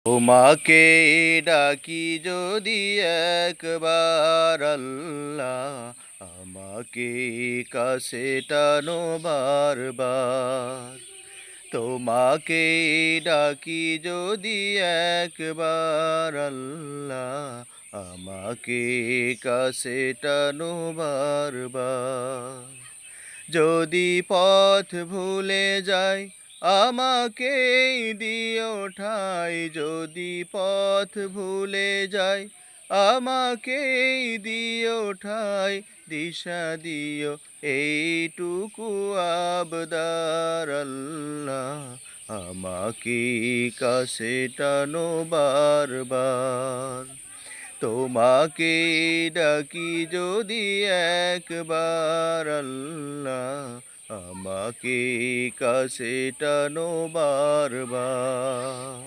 তোমাকে ডাকি যদি একবার আল্লাহ, আমাকে কাছে টানো বারবার। তোমাকে ডাকি যদি একবার আল্লাহ, আমাকে কাছে টানো বারবার। যদি পথ ভুলে যাই আমাকে দিও ঠাই, যদি পথ ভুলে যাই আমাকে দিও ঠাই, দিশা দিও এইটুকু আবদার আল্লাহ, আমাকে কাছে টানো বারবার। তোমাকে ডাকি যদি একবার আল্লাহ, আমাকে কাছে টানো বারবার।